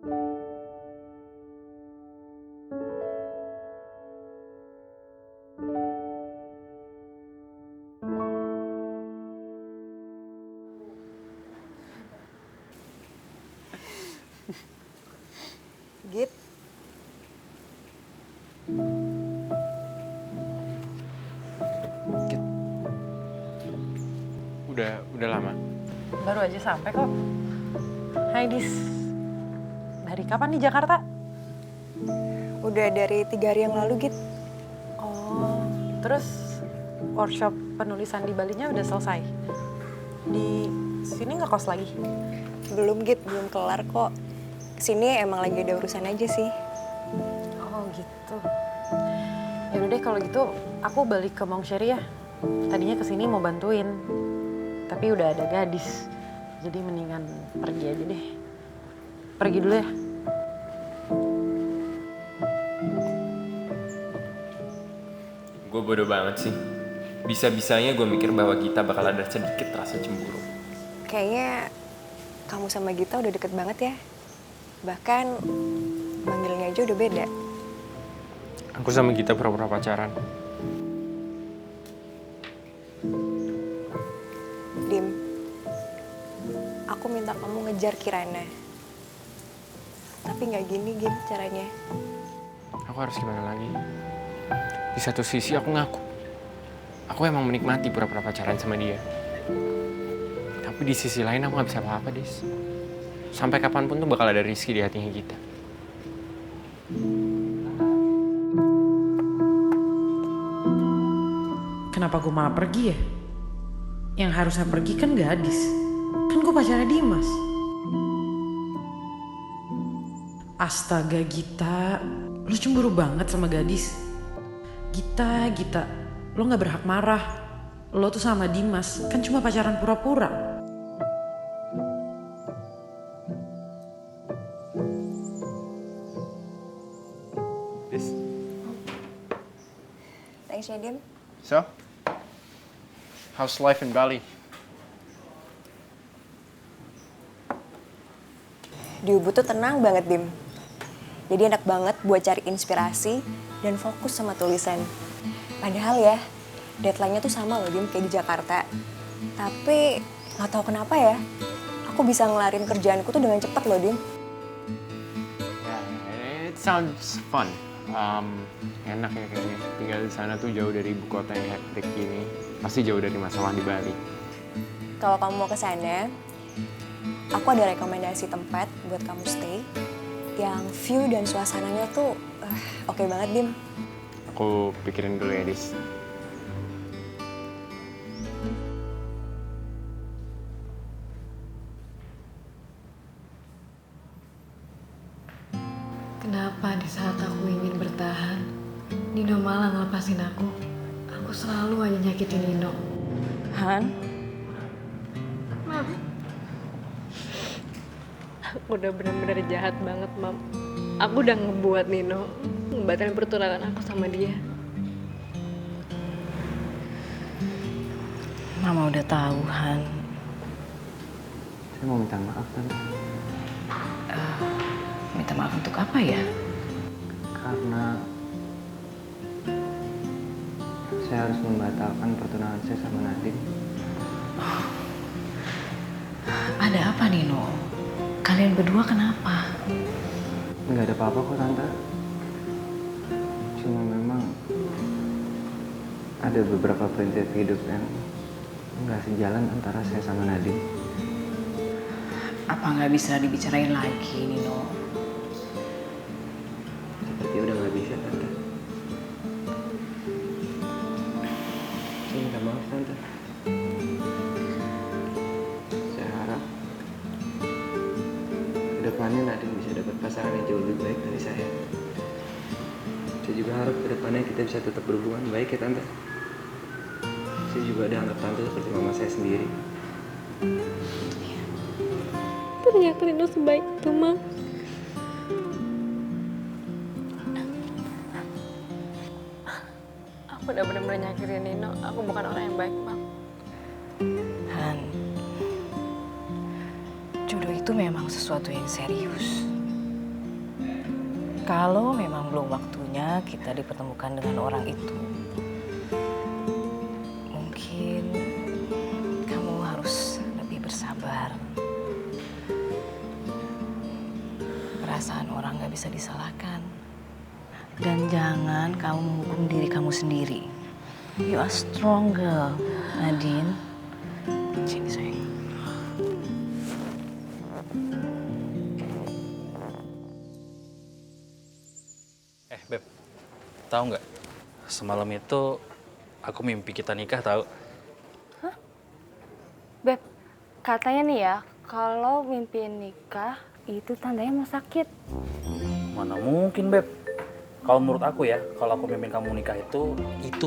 Git. Git. Udah lama. Baru aja sampai kok. Hai Dis. Dari kapan di Jakarta? Udah dari 3 hari yang lalu, Git. Oh, terus workshop penulisan di Balinya udah selesai? Di sini nggak kos lagi? Belum, Git. Belum kelar kok. Kesini emang lagi ada urusan aja sih. Oh gitu. Ya udah deh kalau gitu aku balik ke Mongseri ya. Tadinya kesini mau bantuin, tapi udah ada gadis. Jadi mendingan pergi aja deh. Pergi dulu ya. Gue bodoh banget sih. Bisa-bisanya gue mikir bahwa Gita bakal ada sedikit rasa cemburu. Kayaknya kamu sama Gita udah deket banget ya. Bahkan manggilnya aja udah beda. Aku sama Gita pura-pura pacaran. Dim, aku minta kamu ngejar Kirana. Tapi nggak gini, Gim, caranya. Aku harus gimana lagi? Di satu sisi aku ngaku. Aku emang menikmati pura-pura pacaran sama dia. Tapi di sisi lain aku gak bisa apa-apa, Dis. Sampai kapanpun tuh bakal ada Rizky di hatinya Gita. Kenapa gue malah pergi ya? Yang harusnya pergi kan gadis. Kan gue pacarnya Dimas. Astaga Gita, lu cemburu banget sama gadis. Gita, lo gak berhak marah. Lo tuh sama Dimas kan cuma pacaran pura-pura. Dis. Thanks ya, Dim. So? How's life in Bali? Di Ubud tuh tenang banget, Dim. Jadi enak banget buat cari inspirasi dan fokus sama tulisan. Padahal ya, deadline-nya tuh sama loh, Dim, kayak di Jakarta. Tapi nggak tahu kenapa ya, aku bisa ngelarin kerjaanku tuh dengan cepat loh, Dim. Yeah, it sounds fun. Enak ya kayaknya. Tinggal di sana tuh jauh dari ibu kota yang hektik gini. Pasti jauh dari masalah di Bali. Kalau kamu mau ke sana, aku ada rekomendasi tempat buat kamu stay yang view dan suasananya tuh oke banget, Dim. Aku pikirin dulu ya, Dis. Kenapa di saat aku ingin bertahan, Nino malah ngelepasin aku? Aku selalu aja nyakitin Nino. Han? Mam. Aku udah bener-bener jahat banget, Mam. Aku udah ngebuat Nino ngebatalin pertunangan aku sama dia. Mama udah tahu, Han. Saya mau minta maaf, Tante. Minta maaf untuk apa ya? Karena saya harus membatalkan pertunangan saya sama Nadine. Ada apa, Nino? Kalian berdua kenapa? Nggak ada apa-apa kok, Tante. Cuma memang ada beberapa prinsip hidup yang nggak sejalan antara saya sama Nadine. Apa nggak bisa dibicarain lagi, Nino? Seperti udah nggak bisa, Tante. Saya minta maaf, Tante. Saya harap kedepannya Nadine bisa dapat pasangan yang jauh lebih baik dari saya. Saya juga harap kedepannya kita bisa tetap berhubungan baik ya, Tante. Saya juga ada anggap Tante seperti mama saya sendiri. Ternyata Nino sebaik itu, Mam. Aku udah bener-bener nyakitin Nino. Aku bukan orang yang baik, Mam. Han, jodoh itu memang sesuatu yang serius. Kalau memang belum waktunya kita dipertemukan dengan orang itu, mungkin kamu harus lebih bersabar. Perasaan orang gak bisa disalahkan. Dan jangan kamu menghukum diri kamu sendiri. You are strong girl, Nadine. Sini sayang. Beb, tahu nggak? Semalam itu aku mimpi kita nikah, tahu? Beb, katanya nih ya, kalau mimpi nikah itu tandanya mau sakit. Mana mungkin, Beb? Kalau menurut aku ya, kalau aku mimpin kamu nikah itu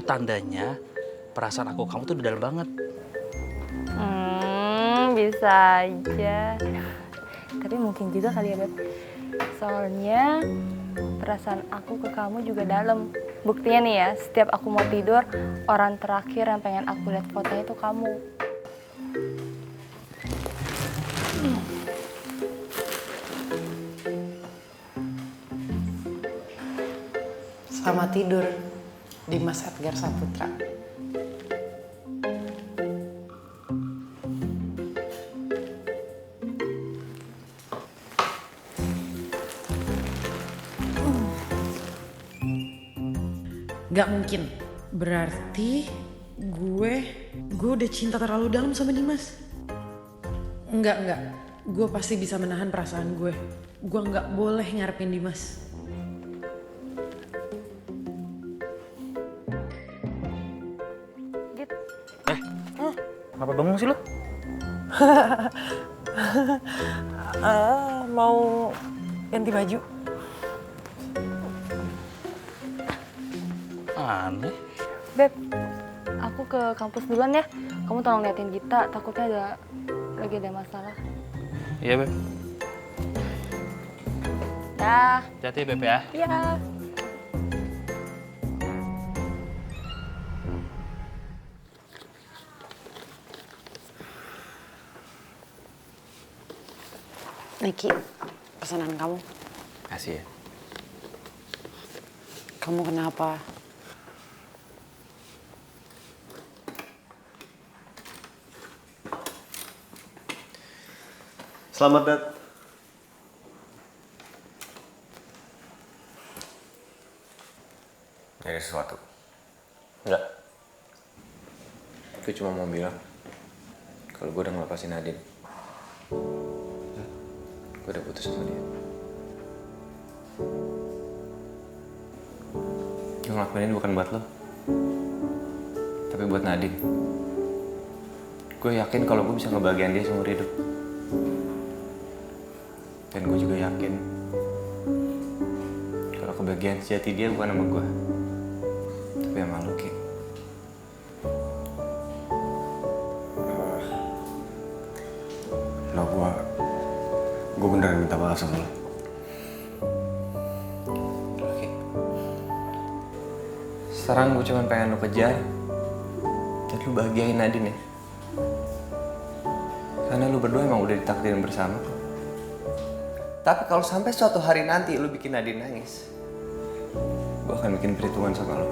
tandanya perasaan aku kamu tuh udah dalam banget. Bisa aja. Tapi mungkin juga kali ya, Beb. Soalnya perasaan aku ke kamu juga dalam. Buktinya nih ya, setiap aku mau tidur, orang terakhir yang pengen aku lihat fotonya itu kamu. Selamat tidur, Dimas Edgar Saputra. Gak mungkin, berarti gue udah cinta terlalu dalam sama Dimas. Enggak, gue pasti bisa menahan perasaan gue. Gue gak boleh ngarepin Dimas. Kenapa bengong sih lo? Mau ganti baju. Aneh. Beb, aku ke kampus duluan ya. Kamu tolong liatin Gita, takutnya lagi ada masalah. Iya, Beb. Dah. Hati-hati ya, Beb ya. Iya. Niki, pesanan kamu. Kasih ya. Kamu kenapa? Selamat Dat. Ada sesuatu. Enggak. Gue cuma mau bilang kalau gue udah ngelepasin Nadine. Gue udah putus sama dia. Gue ngelakuin ini bukan buat lo, tapi buat Nadine. Gue yakin kalau gue bisa ngebahagiain dia seumur hidup. Dan gue juga yakin kalau kebahagiaan sejati dia bukan sama gue, tapi sama lo, Ki. Lo gue beneran minta maaf sama lo. Oke. Sekarang gue cuma pengen lo kejar dan lo bahagiain Nadine ya. Karena lo berdua emang udah ditakdirin bersama. Tapi kalau sampai suatu hari nanti lo bikin Nadine nangis, gue akan bikin perhitungan sama lo.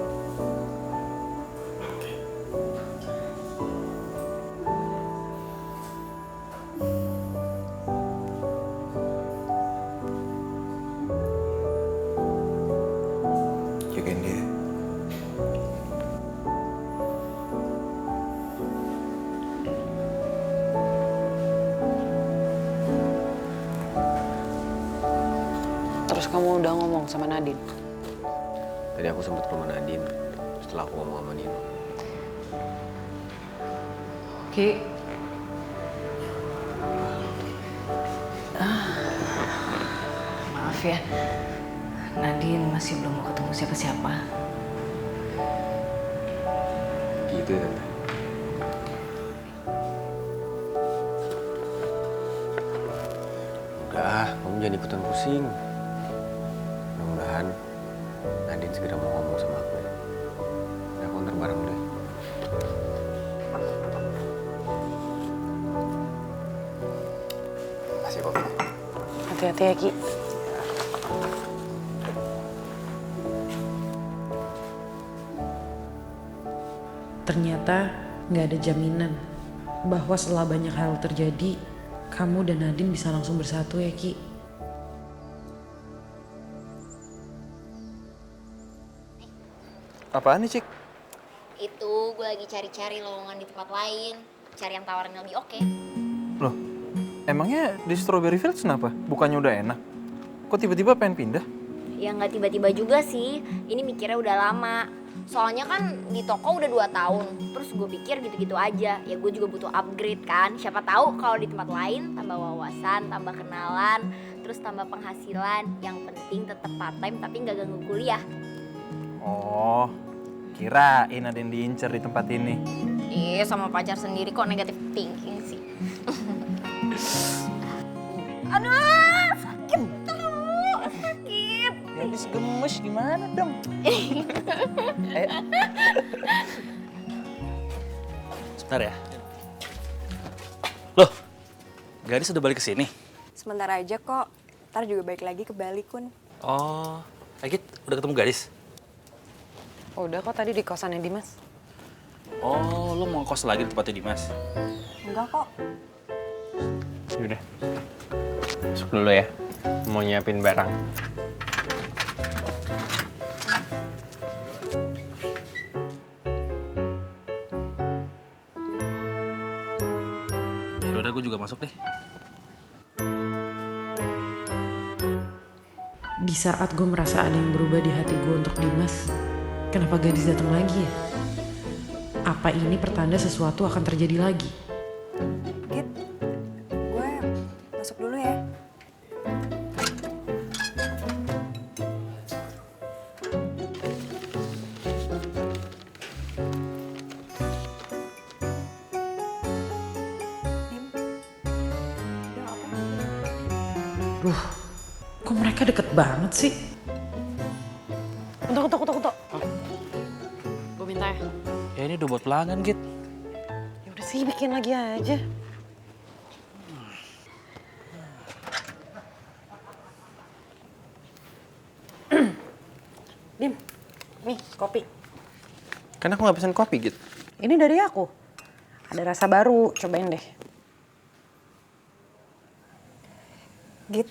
Jagain dia. Terus kamu udah ngomong sama Nadine? Tadi aku sempet ke rumah Nadine setelah aku ngomong sama Nino. Ki, Maaf ya, Nadine masih belum mau ketemu siapa-siapa. Gitu ya, Tante. Udah, kamu jangan ikutan pusing. Mudah-mudahan Nadine segera mau ngomong sama aku ya. Ya, aku ntar bareng deh. Makasih, Kopi. Hati-hati ya, Ki. ternyata nggak ada jaminan bahwa setelah banyak hal terjadi, kamu dan Nadine bisa langsung bersatu ya Ki. Apaan nih, Cik? Itu gue lagi cari-cari lowongan di tempat lain. Cari yang tawarannya lebih oke. Loh, emangnya di Strawberry Fields kenapa? Bukannya udah enak? Kok tiba-tiba pengen pindah? Ya nggak tiba-tiba juga sih. Ini mikirnya udah lama. Soalnya kan di toko udah 2 tahun. Terus gue pikir gitu-gitu aja. Ya gue juga butuh upgrade kan. Siapa tahu kalau di tempat lain tambah wawasan, tambah kenalan, terus tambah penghasilan. Yang penting tetap part time tapi nggak ganggu kuliah. Oh, kirain ada yang diincer di tempat ini. Sama pacar sendiri kok negatif thinking sih. Aduh, sakit tuh, sakit. Ya habis gemes gimana dong? Ayo. Sebentar ya. Loh, Gadis udah balik ke sini? Sebentar aja kok, ntar juga balik lagi ke Bali, Kun. Oh, Agit udah ketemu Gadis? Oh, udah kok tadi di kosannya Dimas. Oh, lo mau kos lagi di tempatnya Dimas? Enggak kok. Yaudah, masuk dulu ya. Mau nyiapin barang. Ya udah, gue juga masuk deh. Di saat gue merasa ada yang berubah di hati gue untuk Dimas, kenapa Gadis datang lagi ya? Apa ini pertanda sesuatu akan terjadi lagi? Git, gue masuk dulu ya. Duh, kok mereka deket banget sih? Untuk. Gue minta ya. Ya ini udah buat pelanggan, Git. Ya udah sih, bikin lagi aja. Dim, nih kopi. Kan aku nggak pesen kopi, Git. Ini dari aku. Ada rasa baru, cobain deh. Git,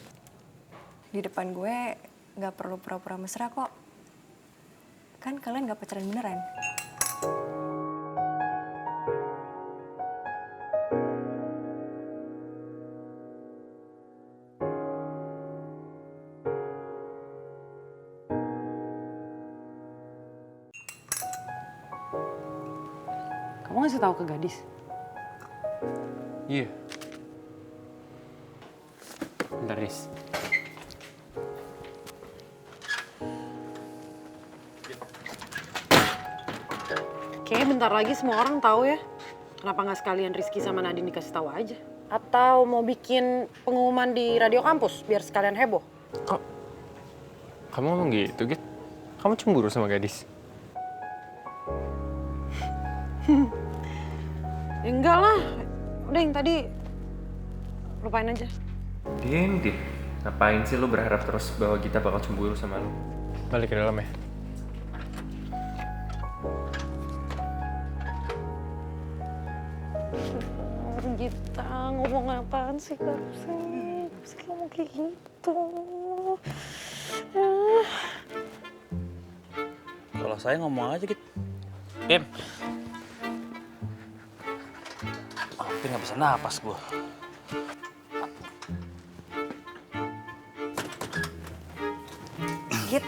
di depan gue nggak perlu pura-pura mesra kok. Kan kalian nggak pacaran beneran. Kamu ngasih tahu ke Gadis? Iya. Bentar, Dis. Kayaknya bentar lagi semua orang tahu ya. Kenapa nggak sekalian Rizky sama Nadine dikasih tahu aja? Atau mau bikin pengumuman di radio kampus biar sekalian heboh? Kok kamu ngomong gitu, Git? Kamu cemburu sama Gadis? Ya enggak lah. Udah yang tadi lupain aja. Diem. Ngapain sih lu berharap terus bahwa kita bakal cemburu sama lu? Balik ke dalam ya. Gita, ngomong apaan sih barusan? Bisa ngomong kayak gitu. Kalau saya ngomong aja, Git. Dem. Hampir nggak bisa napas gue. Git,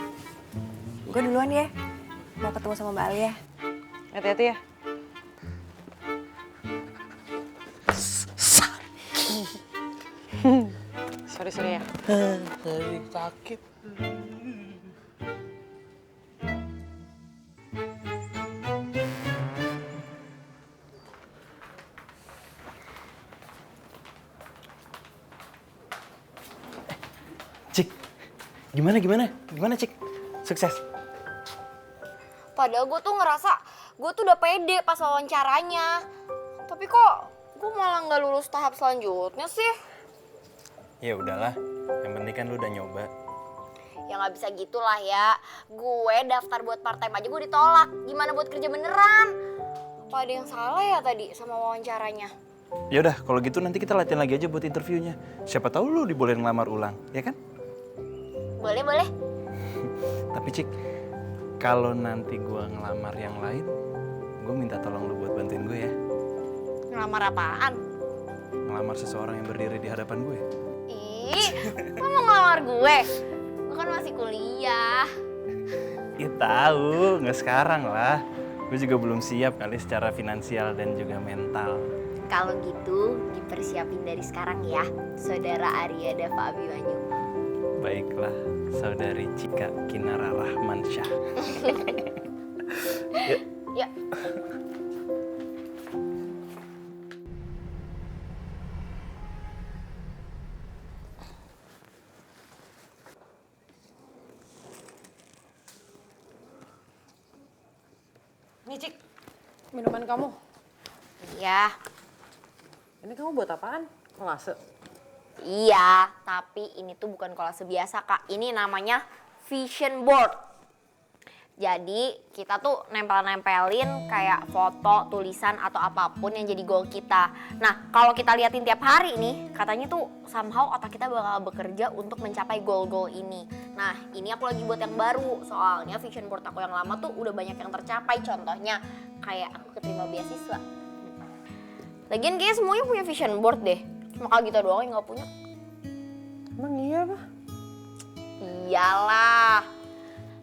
gue duluan ya. Mau ketemu sama Mbak Alia. Hati-hati ya. Sorry ya. Sakit. Cik, gimana Cik? Sukses? Padahal gue tuh ngerasa gue tuh udah pede pas wawancaranya. Tapi kok gue malah nggak lulus tahap selanjutnya sih? Ya udahlah, yang penting kan lu udah nyoba. Ya nggak bisa gitulah ya. Gue daftar buat part time aja gue ditolak. Gimana buat kerja beneran? Apa ada yang salah ya tadi sama wawancaranya? Ya udah, kalau gitu nanti kita latihan lagi aja buat interviewnya. Siapa tahu lu dibolehin ngelamar ulang, ya kan? Boleh, boleh. Tapi Cik, kalau nanti gua ngelamar yang lain, gue minta tolong lu buat bantuin gue ya. Ngelamar apaan? Ngelamar seseorang yang berdiri di hadapan gue. Ih, lo mau ngelamar gue? Gue kan masih kuliah. Ya tahu, nggak sekarang lah. Gue juga belum siap kali secara finansial dan juga mental. Kalau gitu, dipersiapin dari sekarang ya, Saudara Arya Dava Abimanyu. Baiklah, Saudari Cika Kinara Rahmansyah. Yuk. Ya. Nih Cik, minuman kamu. Iya. Ini kamu buat apaan? Kolase? Iya, tapi ini tuh bukan kolase biasa, Kak. Ini namanya vision board. Jadi kita tuh nempel-nempelin kayak foto, tulisan, atau apapun yang jadi goal kita. Nah, kalau kita liatin tiap hari nih, katanya tuh somehow otak kita bakal bekerja untuk mencapai goal-goal ini. Nah, ini aku lagi buat yang baru. Soalnya vision board aku yang lama tuh udah banyak yang tercapai. Contohnya kayak aku keterima beasiswa. Lagian kayaknya semuanya punya vision board deh. Cuma Kak Gita doang yang gak punya. Emang iya apa? Iyalah.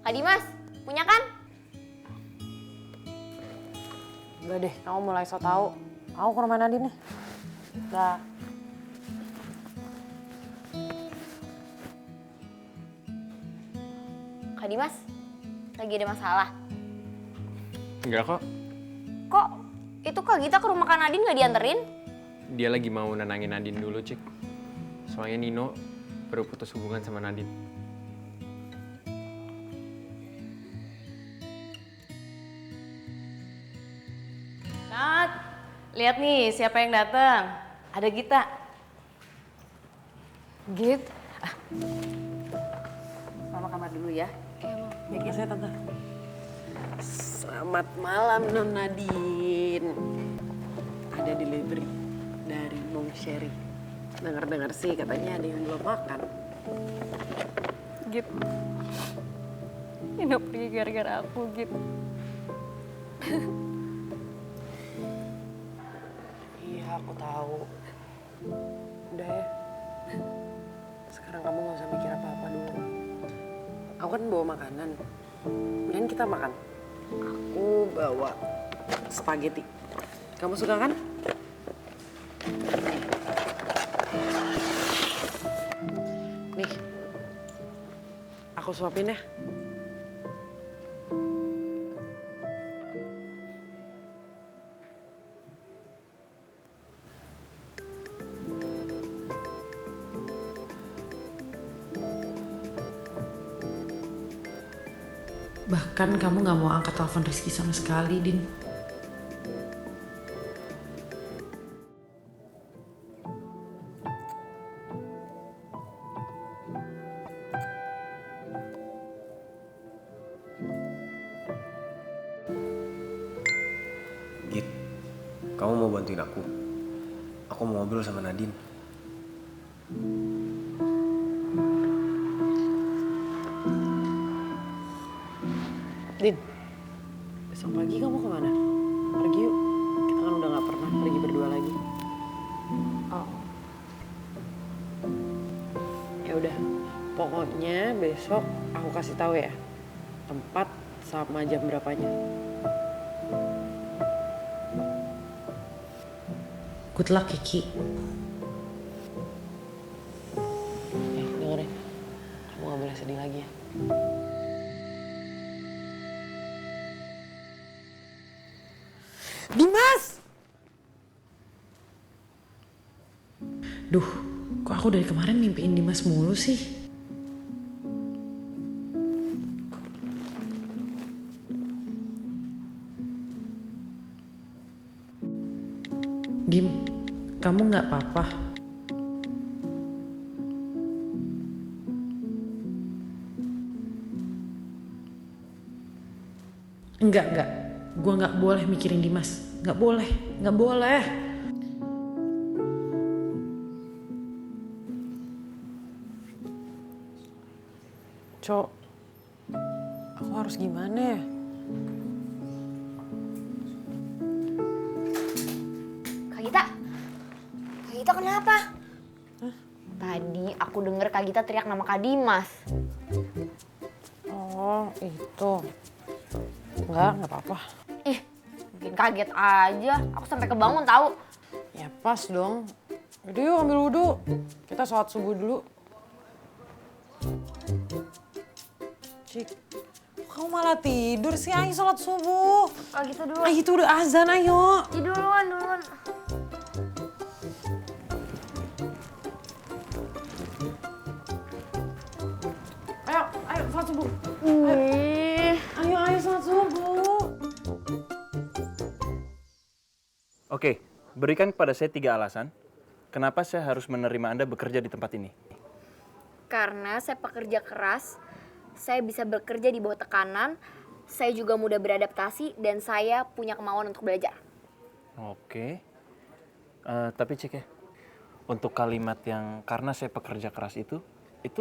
Kak Dimas, punya kan? Enggak deh, kamu mulai so tau. Aku ke rumah Nadine nih. Dah. Kak Dimas, lagi ada masalah? Enggak kok. Kok itu Kak Gita ke rumah Kak Nadine gak dianterin? Dia lagi mau nenangin Nadine dulu, Cik. Soalnya Nino baru putus hubungan sama Nadine. Nat, lihat nih siapa yang datang. Ada Gita. Git. Mama kamar dulu ya. Ya, saya Tante. Selamat malam Non Nadine. Ada delivery dari Mong Sherry. Dengar-dengar sih katanya ada yang belum makan. Git. Nino pergi gara-gara aku, Git. Iya, aku tahu. Udah ya. Sekarang kamu gak usah mikir apa-apa dulu. Aku kan bawa makanan. Kemudian kita makan. Aku bawa spaghetti. Kamu suka kan? Nih. Aku suapin ya. Bahkan kamu gak mau angkat telepon Rizky sama sekali, Din. Git, kamu mau bantuin aku? Aku mau ngobrol sama Nadine. Din, besok pagi kamu kemana? Pergi yuk. Kita kan udah gak pernah pergi berdua lagi. Oh. Ya udah, pokoknya besok aku kasih tahu ya tempat sama jam berapanya. Good luck, Kiki. Dengerin, kamu gak boleh sedih lagi ya. Dimas! Duh, kok aku dari kemarin mimpiin Dimas mulu sih? Dim, kamu nggak apa-apa? Enggak. Gue nggak boleh mikirin Dimas. Nggak boleh, nggak boleh. Cok, aku harus gimana ya? Kak Gita kenapa? Tadi aku denger Kak Gita teriak nama Kak Dimas. Oh, itu. Nggak apa-apa. Ih, bikin kaget aja. Aku sampai kebangun tahu. Ya pas dong. Yaudah yuk ambil wudhu. Kita sholat subuh dulu. Cik, kok kamu malah tidur sih? Ayo sholat subuh. Kak Gita dulu. Ayo itu udah azan, ayo. Ih, duluan. Ayo sholat subuh. Ih. Ayo sholat subuh. Oke, berikan kepada saya 3 alasan kenapa saya harus menerima Anda bekerja di tempat ini. Karena saya pekerja keras, saya bisa bekerja di bawah tekanan, saya juga mudah beradaptasi, dan saya punya kemauan untuk belajar. Oke. Tapi cek ya, untuk kalimat yang karena saya pekerja keras itu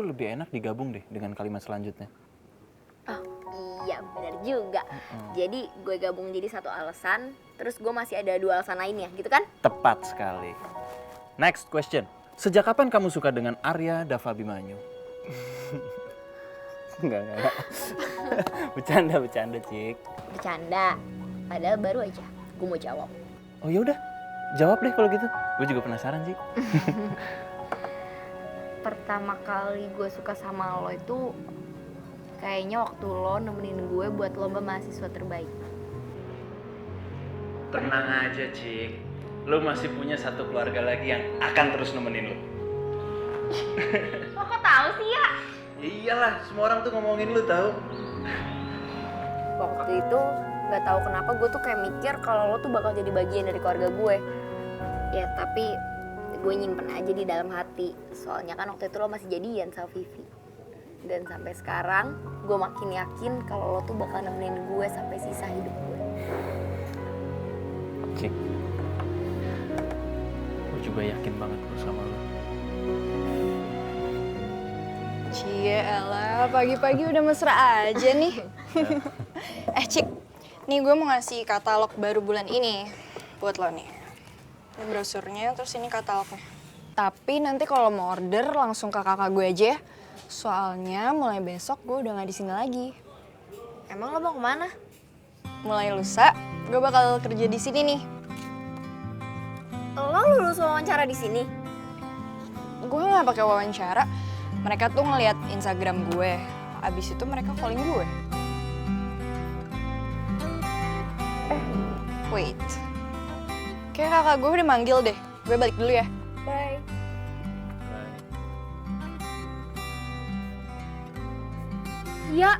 lebih enak digabung deh dengan kalimat selanjutnya. Oh iya benar juga. Jadi gue gabung jadi satu alasan, terus gue masih ada 2 alasan lainnya gitu kan? Tepat sekali. Next question. Sejak kapan kamu suka dengan Arya Dava Bimanyu? Enggak. Bercanda, Cik. Bercanda, padahal baru aja gue mau jawab. Oh ya udah, jawab deh kalau gitu. Gue juga penasaran sih. Pertama kali gue suka sama lo itu kayaknya waktu lo nemenin gue buat lomba mahasiswa terbaik. Tenang aja, Cik. Lo masih punya satu keluarga lagi yang akan terus nemenin lo. Lo kok tahu sih ya? Iyalah, semua orang tuh ngomongin lo tahu. Waktu itu nggak tahu kenapa gue tuh kayak mikir kalau lo tuh bakal jadi bagian dari keluarga gue. Ya tapi gue nyimpen aja di dalam hati. Soalnya kan waktu itu lo masih jadian sama Vivi. Dan sampai sekarang gue makin yakin kalau lo tuh bakal nemenin gue sampai sisa hidup gue. Cik, gue juga yakin banget lo sama lo. Cie elah, pagi-pagi udah mesra aja nih. Cik, nih gue mau ngasih katalog baru bulan ini buat lo nih. Ini brosurnya, terus ini katalognya. Tapi nanti kalau mau order langsung ke kakak gue aja ya. Soalnya mulai besok gue udah gak di sini lagi. Emang lo mau kemana? Mulai lusa, gue bakal kerja di sini nih. Lo lulus wawancara di sini? Gue nggak pakai wawancara. Mereka tuh ngeliat Instagram gue. Abis itu mereka calling gue. Wait. Kayak kakak gue udah manggil deh. Gue balik dulu ya. Bye. Ya,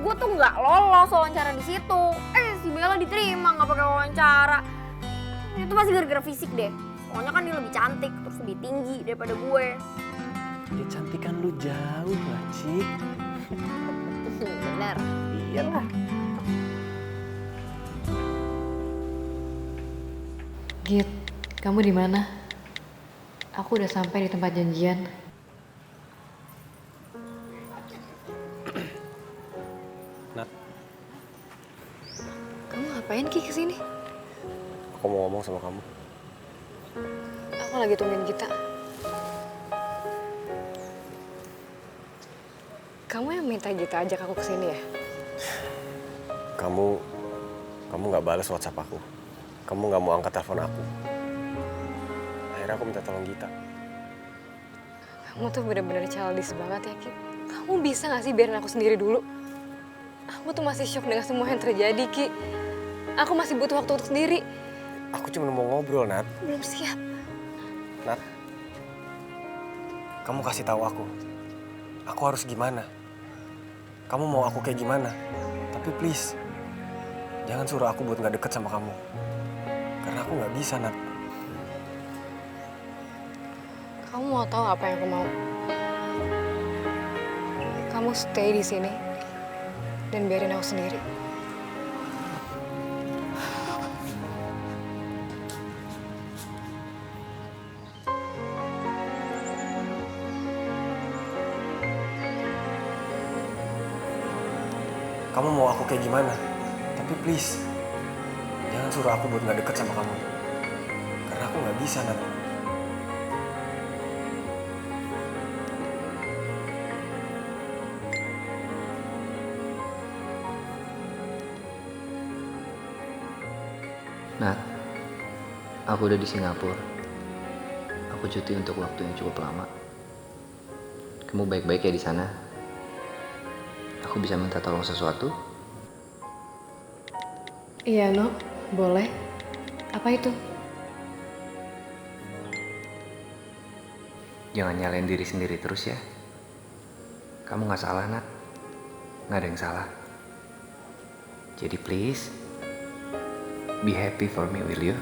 gue tuh nggak lolos wawancara di situ. Si Bella diterima nggak pakai wawancara. Itu pasti gara-gara fisik deh. Soalnya kan dia lebih cantik, terus lebih tinggi daripada gue. Ya cantikan lu jauh lah, Cik. Bener. Iyalah. Git, kamu di mana? Aku udah sampai di tempat janjian. Nat, Kamu ngapain Ki kesini? aku mau ngomong sama kamu. Aku lagi tungguin kita. Kamu yang minta Gita ajak aku kesini ya? Kamu nggak balas WhatsApp aku. Kamu nggak mau angkat telepon aku. Akhirnya aku minta tolong Gita. Kamu tuh bener-bener childish banget ya, Ki. Kamu bisa gak sih biarin aku sendiri dulu? Aku tuh masih shock dengan semua yang terjadi, Ki. Aku masih butuh waktu untuk sendiri. Aku cuma mau ngobrol, Nat. Belum siap. Nat, kamu kasih tahu aku. Aku harus gimana? Kamu mau aku kayak gimana? Tapi please, jangan suruh aku buat nggak deket sama kamu. Karena aku nggak bisa, Nat. Kamu mau tahu apa yang aku mau? Kamu stay di sini dan biarin aku sendiri. kamu mau aku kayak gimana. Tapi please, jangan suruh aku buat gak deket sama kamu. Karena aku gak bisa, Nat. Nat, aku udah di Singapura. Aku cuti untuk waktu yang cukup lama. Kamu baik-baik ya di sana? Aku bisa minta tolong sesuatu? Iya, No. Boleh. Apa itu? Jangan nyalain diri sendiri terus ya. Kamu gak salah, Nat. Gak ada yang salah. Jadi please, be happy for me, will you?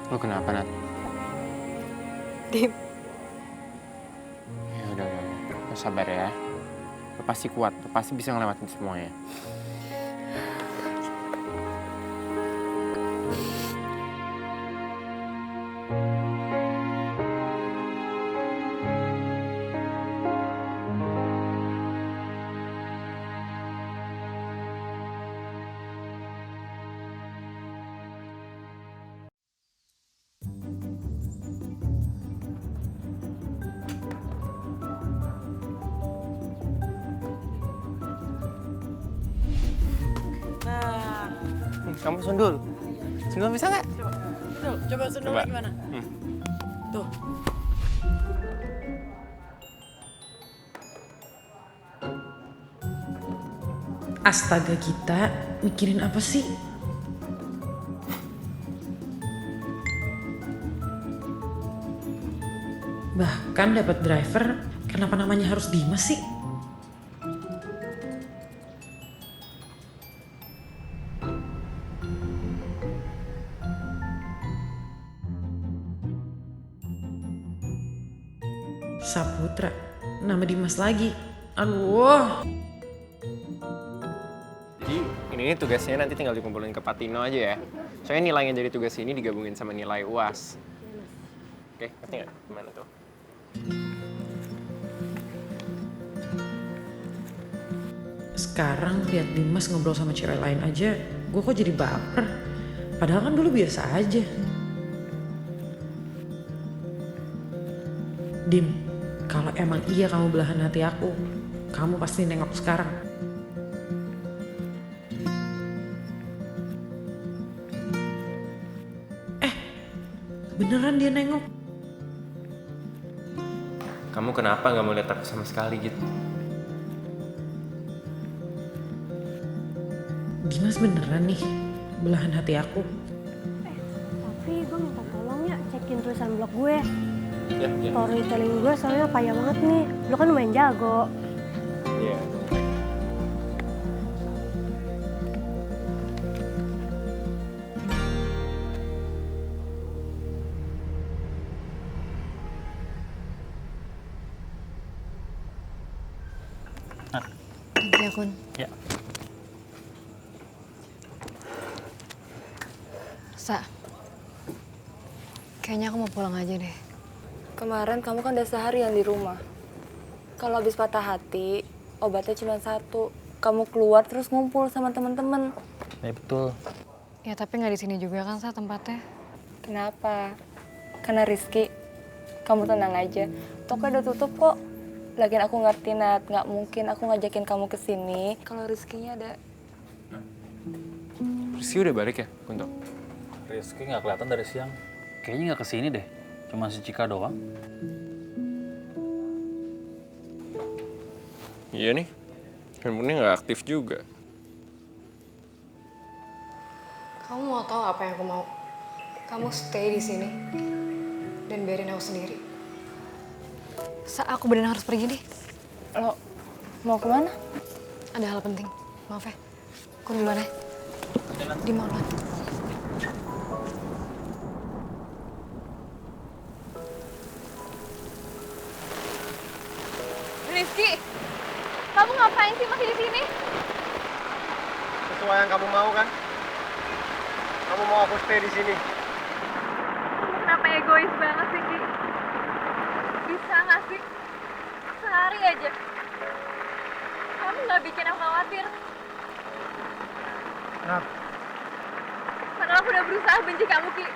Lo kenapa, Nat? Dim, Ya udah. Lo sabar ya. Lo pasti kuat, lo pasti bisa ngelewatin semuanya. Kamu sundul. Sundul bisa nggak? Coba sundul Coba. gimana? Tuh. Astaga, kita mikirin apa sih? Bahkan dapat driver, kenapa namanya harus Dimas sih? Saputra, nama Dimas lagi. Aduh. Jadi ini tugasnya nanti tinggal dikumpulin ke Patino aja ya. Soalnya nilainya dari tugas ini digabungin sama nilai UAS. Oke, ngerti nggak? Gimana tuh? Sekarang lihat Dimas ngobrol sama cewek lain aja, gue kok jadi baper. Padahal kan dulu biasa aja. Dim, kalau emang iya kamu belahan hati aku, kamu pasti nengok sekarang. Beneran dia nengok. Kamu kenapa nggak mau lihat aku sama sekali gitu? Dimas beneran nih belahan hati aku. Tapi gue minta tolong ya cekin tulisan blog gue. Ya. Storytelling gue soalnya payah banget nih. Lo kan lumayan jago. Iya. Thank you, Kun. Ya. Sa, kayaknya aku mau pulang aja deh. Kemarin kamu kan udah seharian di rumah. Kalau habis patah hati, obatnya cuma satu. Kamu keluar terus ngumpul sama teman-teman. Ya betul. Ya tapi nggak di sini juga kan Sa tempatnya. Kenapa? Karena Rizky. Kamu tenang aja. Toko udah tutup kok. Lagian aku ngerti, Nat. Nggak mungkin aku ngajakin kamu ke sini kalau Rizky-nya ada. Rizky udah balik ya, Kunto? Rizky nggak kelihatan dari siang. Kayaknya nggak kesini deh. Cuma si Cika doang. Iya nih, handphonenya nggak aktif juga. Kamu mau tahu apa yang aku mau? Kamu stay di sini dan biarin aku sendiri. Sa, aku benar harus pergi nih. Lo mau kemana? Ada hal penting. Maaf ya. Aku duluan ya. Di mall. Rizky, kamu ngapain sih masih di sini? Sesuai yang kamu mau kan? Kamu mau aku stay di sini? Kenapa egois banget sih, Ki? Bisa nggak sih? Sehari aja. Kamu nggak bikin aku khawatir. Nat, Padahal aku udah berusaha benci kamu, Ki.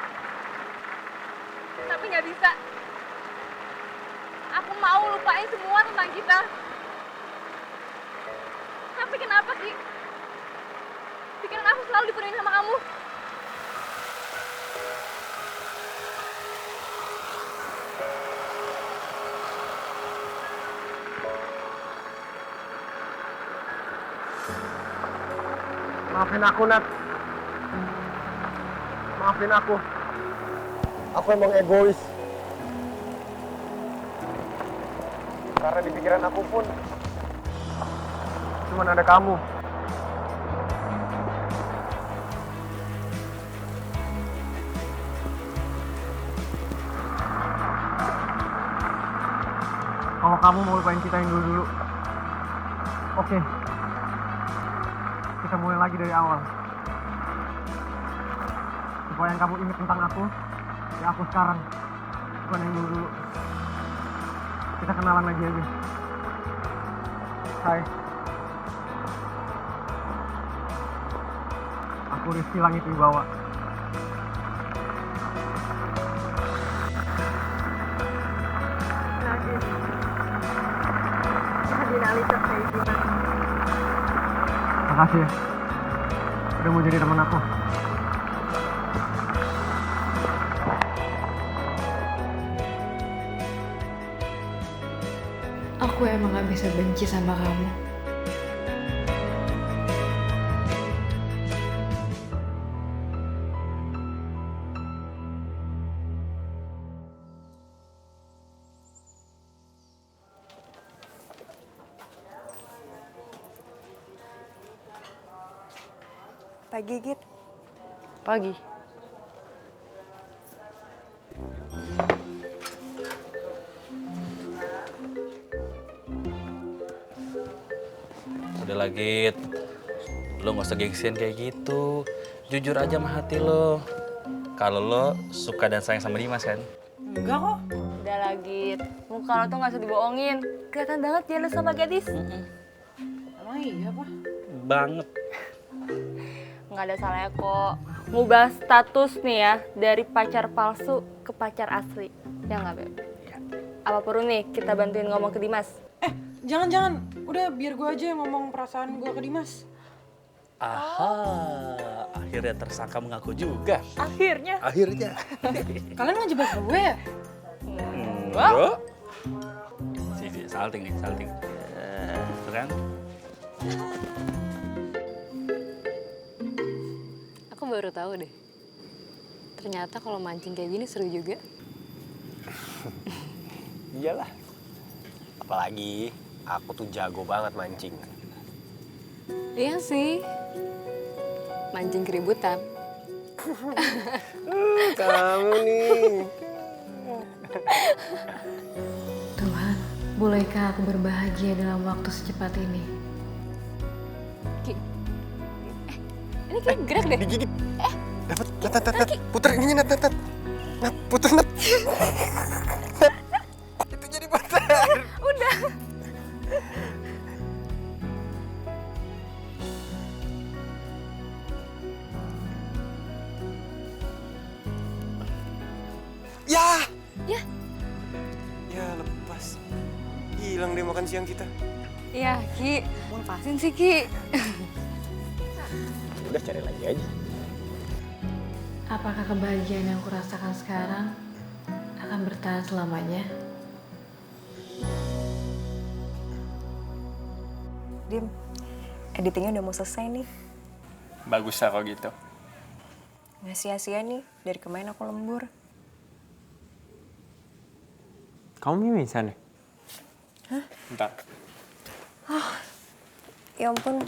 Tapi nggak bisa. Aku mau lupain semua tentang kita. Tapi kenapa, Ki? Pikiran aku selalu dipenuhi sama kamu. maafin aku Nat. Maafin aku. Aku emang egois. Karena di pikiran aku pun cuman ada kamu. Kalau kamu mau lupain kita yang dulu-dulu, oke. Kita mulai lagi dari awal. Supaya yang kamu ingat tentang aku, ya aku sekarang, bukan yang dulu-dulu. Kita kenalan lagi aja. Hai. Aku Rizky Langit Wibawa. Makasih ya. Udah mau jadi teman aku. Aku emang gak bisa benci sama kamu. Pagi, Git. Pagi. Udah lagi, lo gak usah gengsian kayak gitu. Jujur aja sama hati lo. Kalau lo suka dan sayang sama Dimas kan? Enggak kok. Udah lagi, muka lo tuh nggak usah dibohongin. Kelihatan banget jealous sama gadis. Emang iya, Pak? Banget. Nggak ada salahnya kok. Ngubah status nih ya, dari pacar palsu ke pacar asli. Ya nggak, Beb? Apa perlu nih kita bantuin ngomong ke Dimas? Jangan. Udah biar gue aja yang ngomong perasaan gue ke Dimas. Aha, akhirnya tersangka mengaku juga. Akhirnya. Kalian ngejebak gue ya? Enggak. Sih, salting nih. Tuh kan? Aku baru tahu deh. Ternyata kalau mancing kayak gini seru juga. Iyalah. Apalagi aku tuh jago banget mancing. Iya sih. Mancing keributan. Kamu nih. Tuhan, bolehkah aku berbahagia dalam waktu secepat ini? Ini kayak gerak deh. Digigit. Dapat. Nat. Puter ininya Nat. Nat, puter Nat. Itu jadi puter. Udah. Ya lepas. Hilang deh makan siang kita. Iya, Ki. Mau lepasin sih, Ki. Udah cari lagi aja. Apakah kebahagiaan yang kurasakan sekarang akan bertahan selamanya? Dim, editingnya udah mau selesai nih. Bagus lah kalau gitu. Nggak sia-sia nih, dari kemarin aku lembur. Kamu mimisan ya? Hah? Bentar. Ya ampun.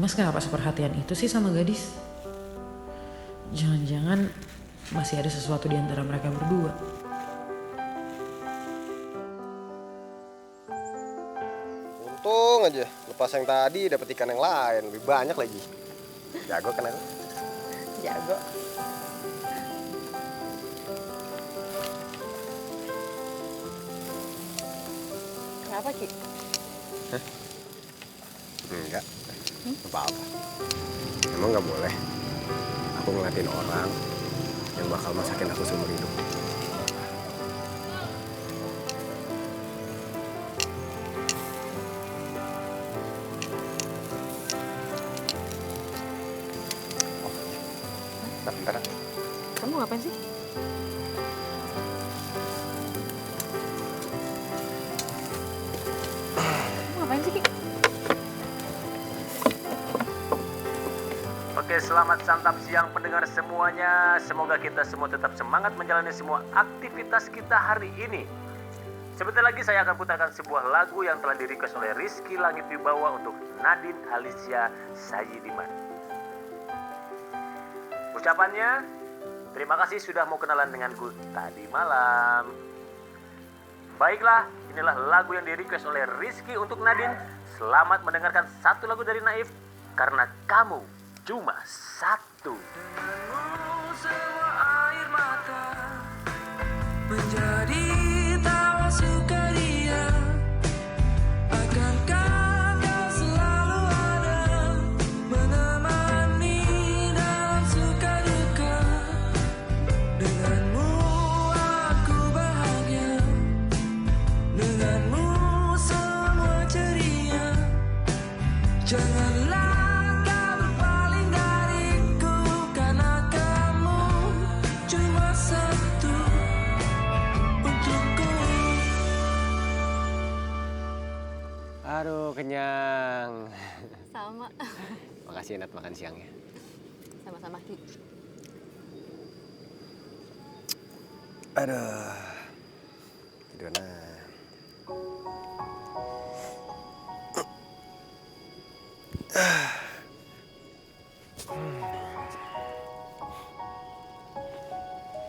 Dimas kenapa seperhatian itu sih sama gadis? Jangan-jangan masih ada sesuatu di antara mereka berdua. Untung aja, lepas yang tadi dapet ikan yang lain, lebih banyak lagi. Jago kan aku? Jago. Kenapa, Ki? Enggak, apa-apa. Emang nggak boleh aku ngeliatin orang yang bakal masakin aku seumur hidup. Bentar. Kamu ngapain sih? Kamu ngapain sih, Ki? Oke, selamat santap siang pendengar semuanya. Semoga kita semua tetap semangat menjalani semua aktivitas kita hari ini. Sebentar lagi saya akan putarkan sebuah lagu yang telah di-request oleh Rizky Langit Wibawa untuk Nadine Alicia Sayyidiman. Ucapannya, terima kasih sudah mau kenalan denganku tadi malam. Baiklah, inilah lagu yang di-request oleh Rizky untuk Nadine. Selamat mendengarkan satu lagu dari Naif, karena kamu cuma satu. Semua air mata menjadi tawa sukaria. Akankah kau selalu ada menemani dalam suka duka? Denganmu aku bahagia, denganmu semua ceria. Janganlah Aduh, kenyang. Sama. Makasih Nat makan siangnya. Sama-sama, Ki. Aduh. Tidur nah.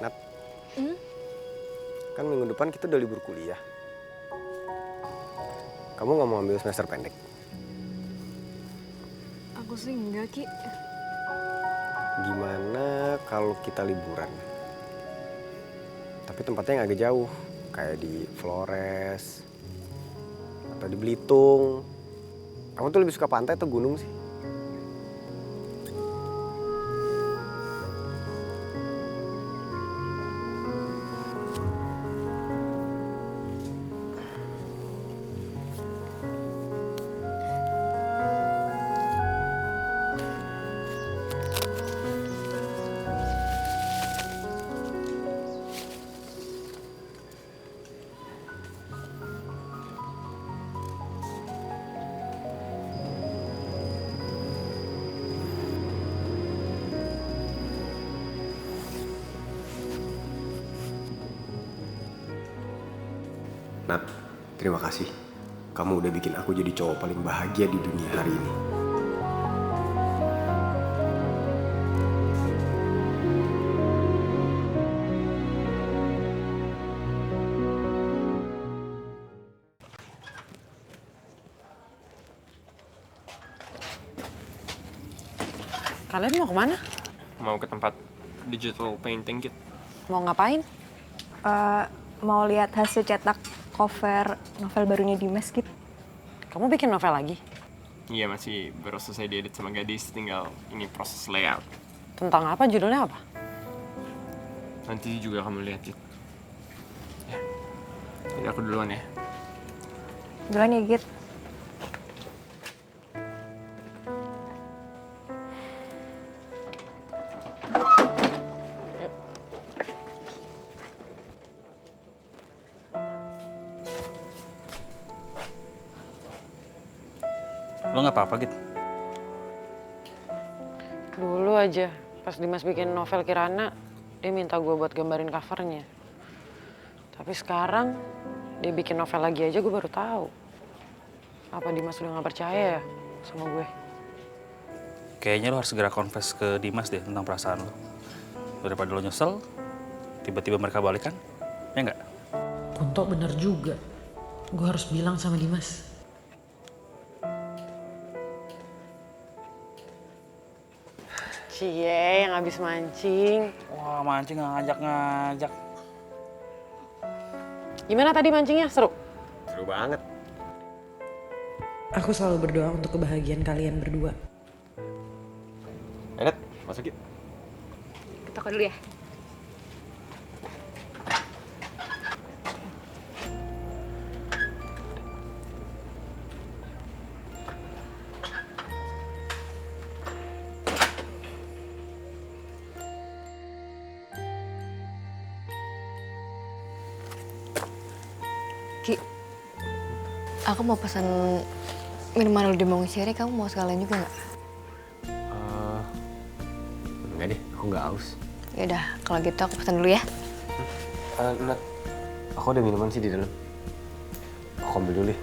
Nat. Kan minggu depan kita udah libur kuliah. Kamu nggak mau ambil semester pendek? Aku sih enggak, Ki. Gimana kalau kita liburan? Tapi tempatnya yang agak jauh, kayak di Flores atau di Belitung. Kamu tuh lebih suka pantai atau gunung sih? Nat, terima kasih. Kamu udah bikin aku jadi cowok paling bahagia di dunia hari ini. Kalian mau kemana? Mau ke tempat digital painting kit. Mau ngapain? Mau lihat hasil cetak cover novel barunya Dimas gitu. Kamu bikin novel lagi? Iya, masih baru selesai diedit sama gadis, tinggal ini proses layout. Tentang apa? Judulnya apa? Nanti juga kamu lihat Git. Ya, jadi aku duluan ya. Duluan ya, Git. Lo nggak apa-apa gitu? Dulu aja, pas Dimas bikin novel Kirana, dia minta gue buat gambarin covernya. Tapi sekarang, dia bikin novel lagi aja gue baru tahu. Apa Dimas udah nggak percaya ya sama gue? kayaknya lo harus segera confess ke Dimas deh tentang perasaan lo. Daripada lo nyesel, tiba-tiba mereka balikan, ya nggak? Kunto bener juga. Gue harus bilang sama Dimas. Cie yang habis mancing. Wah, mancing ngajak-ngajak. Gimana tadi mancingnya? Seru? Seru banget. Aku selalu berdoa untuk kebahagiaan kalian berdua. Enak, masuk yuk. Kita ke dulu ya. Ki, aku mau pesan minuman lu di Bang Sherry, kamu mau sekalian juga nggak? Enggak deh, aku nggak haus. Yaudah, kalau gitu aku pesan dulu ya. Nat, aku ada minuman sih di dalam. Aku ambil dulu deh.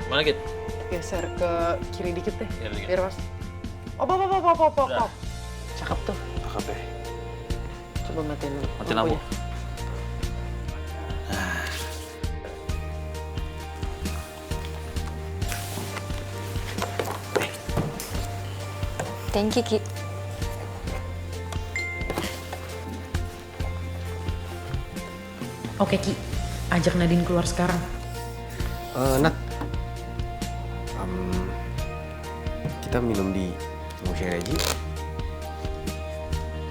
Mana Git? Geser ke kiri dikit deh. Kiri dikit. Biar pas. Op. Cakep tuh. Cakep deh. Coba matiin Matiin lampu. lampunya. Thank you, Ki. Oke Ki, ajak Nadine keluar sekarang. Nat, kita minum di Musya Reji.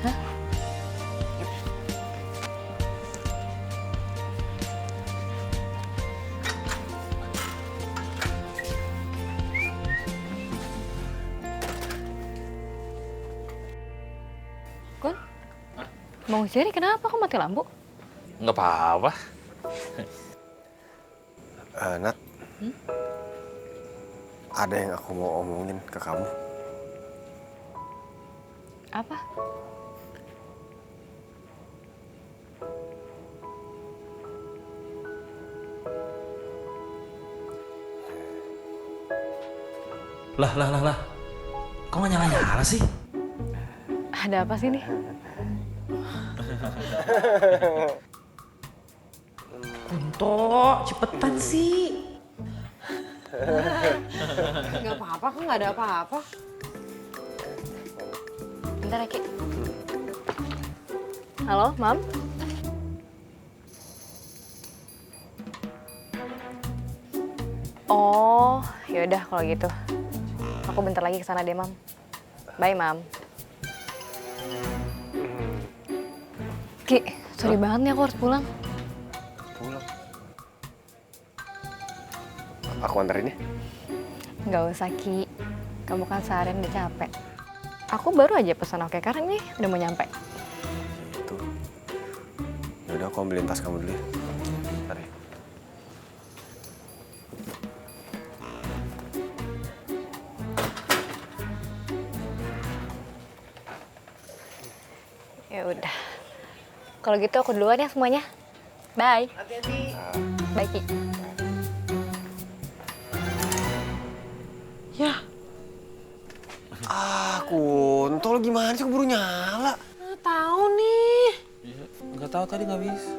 Hah? Kun? Bang Sherry kenapa kok mati lampu? Nggak apa-apa. Nat, ada yang aku mau omongin ke kamu. Apa? Lah. Kok nggak nyala-nyala sih? Ada apa sih nih? Kunto, cepetan sih. Nggak apa-apa, kok nggak ada apa-apa. Bentar ya, Ki. Halo, Mam? Oh, yaudah kalau gitu. Aku bentar lagi kesana deh, Mam. Bye, Mam. Ki, sorry banget nih aku harus pulang. Pulang. Aku anterin ya? Nggak usah, Ki. Kamu kan seharian udah capek. Aku baru aja pesan oke karena nih udah mau nyampe. Itu. Yaudah, aku ambilin tas kamu dulu ya. Bentar ya. Ya udah. Kalau gitu aku duluan ya semuanya. Bye. Hati-hati. Bye, Ki. Ya. Kunto, lo gimana sih keburu nyala? Nggak tahu nih. Iya, nggak tahu tadi nggak bisa.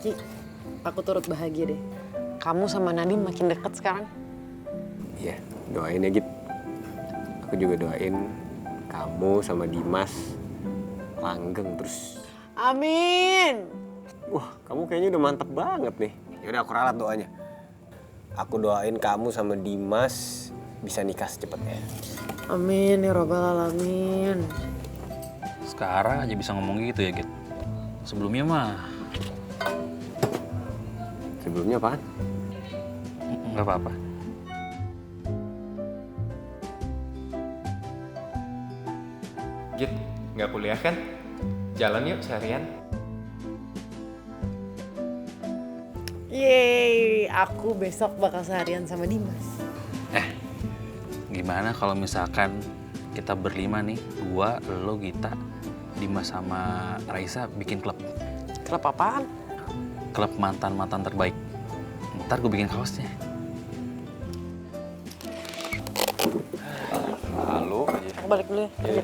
Ki, aku turut bahagia deh. Kamu sama Nadine makin dekat sekarang. Iya, doain ya Git. Aku juga doain kamu sama Dimas langgeng terus. Amin. Wah, kamu kayaknya udah mantep banget nih. Yaudah, aku ralat doanya. Aku doain kamu sama Dimas bisa nikah secepatnya. Amin ya robbal alamin. Sekarang aja bisa ngomong gitu ya, Git. Sebelumnya mah Sebelumnya apaan? nggak apa-apa. Git, nggak kuliah kan? Jalan yuk seharian. Yeay, aku besok bakal seharian sama Dimas. Gimana kalau misalkan kita berlima nih, gua, lo, Gita, Dimas sama Raisa bikin klub. Klub apaan? Klub mantan-mantan terbaik. Ntar gue bikin kaosnya. Lalu Aku balik dulu ya. Iya.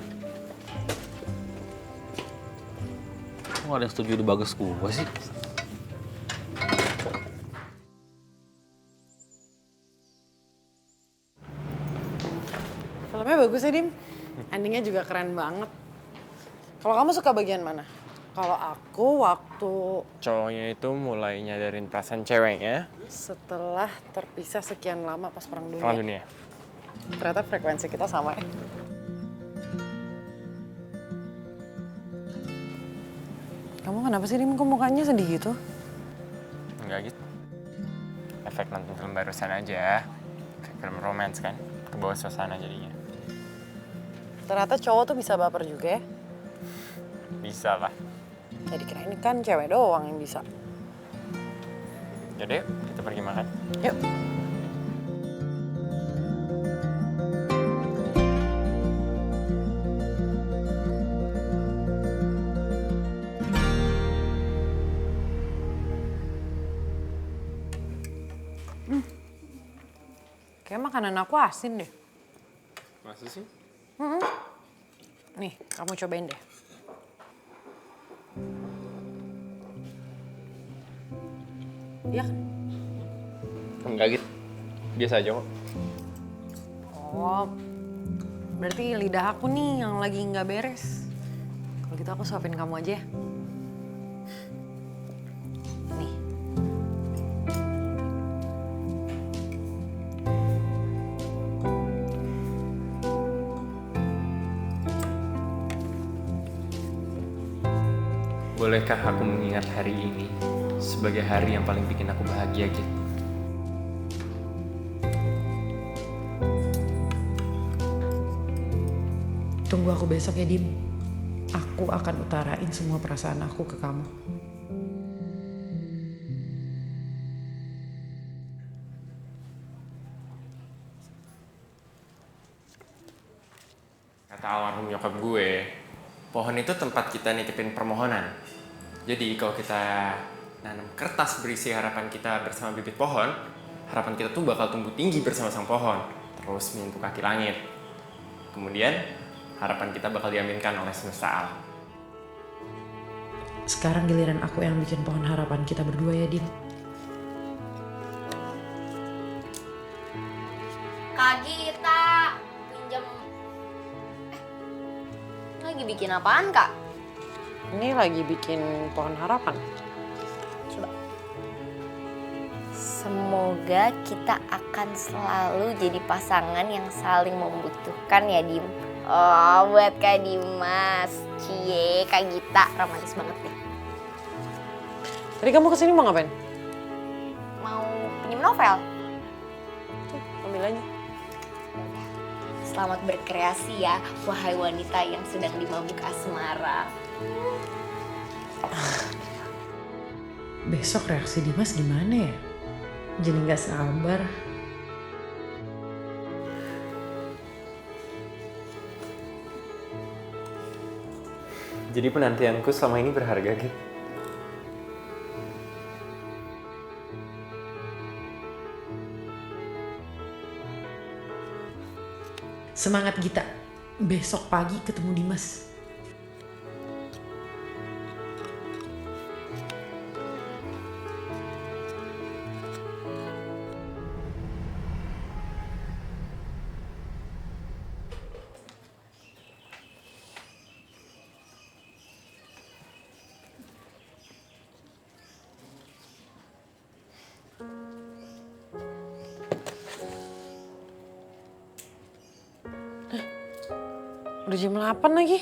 Kok ada yang setuju di bagus gue sih? Filmnya bagus ya, Dim. Endingnya juga keren banget. Kalau kamu suka bagian mana? Kalau aku waktu cowoknya itu mulai nyadarin perasaan ceweknya setelah terpisah sekian lama pas Perang Dunia. Perang Dunia. Ternyata frekuensi kita sama ya. Kamu kenapa sih, Dim? Kok mukanya sedih gitu? Enggak gitu. Efek nonton film barusan aja. Kayak film romance kan. Kebawa suasana jadinya. Ternyata cowok tuh bisa baper juga ya. Bisa lah. Jadi kira ini kan cewek doang yang bisa. Jadi kita pergi makan. Yuk. Kayak makanan aku asin deh. Masa sih? Nih, kamu cobain deh. Iya kan? Enggak gitu. Biasa aja kok. Oh, berarti lidah aku nih yang lagi nggak beres. Kalau gitu aku suapin kamu aja ya. Nih. Bolehkah aku mengingat hari ini sebagai hari yang paling bikin aku bahagia gitu? Tunggu aku besok ya, Dim. Aku akan utarain semua perasaan aku ke kamu. Kata almarhum nyokap gue, pohon itu tempat kita nitipin permohonan. Jadi kalau kita nanam kertas berisi harapan kita bersama bibit pohon, harapan kita tuh bakal tumbuh tinggi bersama sang pohon, terus menyentuh kaki langit. Kemudian harapan kita bakal diaminkan oleh semesta alam. Sekarang giliran aku yang bikin pohon harapan kita berdua ya, Dim. Kak Gita, pinjam. Lagi bikin apaan, Kak? Ini lagi bikin pohon harapan. Coba. Semoga kita akan selalu jadi pasangan yang saling membutuhkan ya, Dim. Oh, buat Kak Dimas. Cie, Kak Gita. Romantis banget deh. Tadi kamu kesini mau ngapain? Mau pinjam novel? Tuh, ambil aja. Selamat berkreasi ya, wahai wanita yang sedang dimabuk asmara. Besok reaksi Dimas gimana ya? Jadi nggak sabar. Jadi penantianku selama ini berharga gitu. Semangat Gita. Besok pagi ketemu Dimas. Udah jam 8 lagi.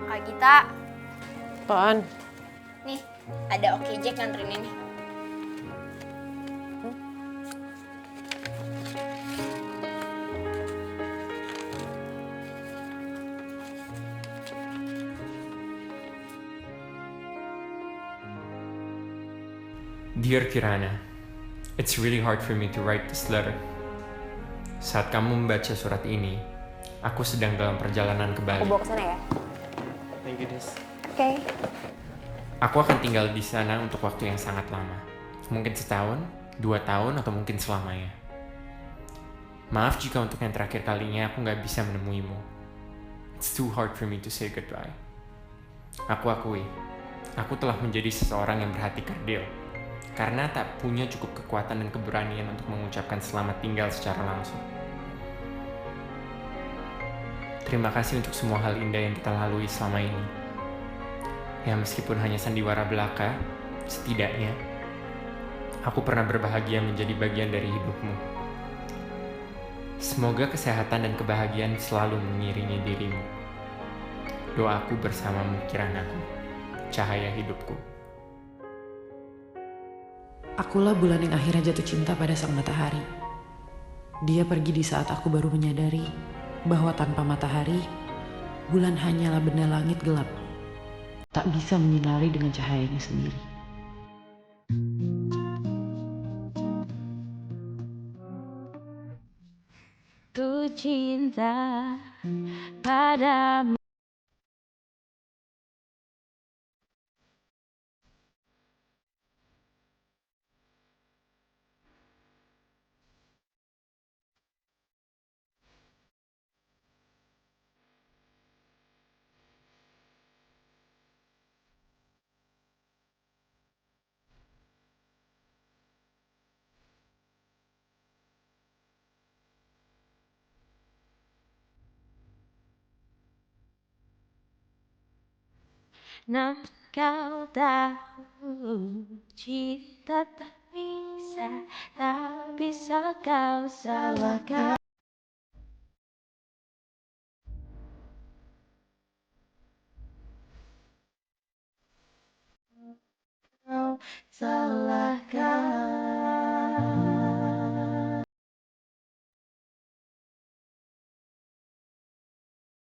Kak Gita, Apaan? nih ada Oke Jack nganterin ini. Dear Kirana, it's really hard for me to write this letter. Saat kamu membaca surat ini, aku sedang dalam perjalanan ke Bali. Aku bawa ke sana ya. Thank you, Des. Oke. Aku akan tinggal di sana untuk waktu yang sangat lama. Mungkin setahun, 2 tahun, atau mungkin selamanya. Maaf jika untuk yang terakhir kalinya aku nggak bisa menemuimu. It's too hard for me to say goodbye. Aku akui, aku telah menjadi seseorang yang berhati kerdil. Karena tak punya cukup kekuatan dan keberanian untuk mengucapkan selamat tinggal secara langsung. Terima kasih untuk semua hal indah yang kita lalui selama ini. Ya meskipun hanya sandiwara belaka, setidaknya aku pernah berbahagia menjadi bagian dari hidupmu. Semoga kesehatan dan kebahagiaan selalu mengiringi dirimu. Doaku bersamamu Kiranaku, cahaya hidupku. Akulah bulan yang akhirnya jatuh cinta pada sang matahari. Dia pergi di saat aku baru menyadari bahwa tanpa matahari, bulan hanyalah benda langit gelap, tak bisa menyinari dengan cahayanya sendiri. Ku cinta padamu. Nah, kau tahu cinta tak bisa kau salahkan.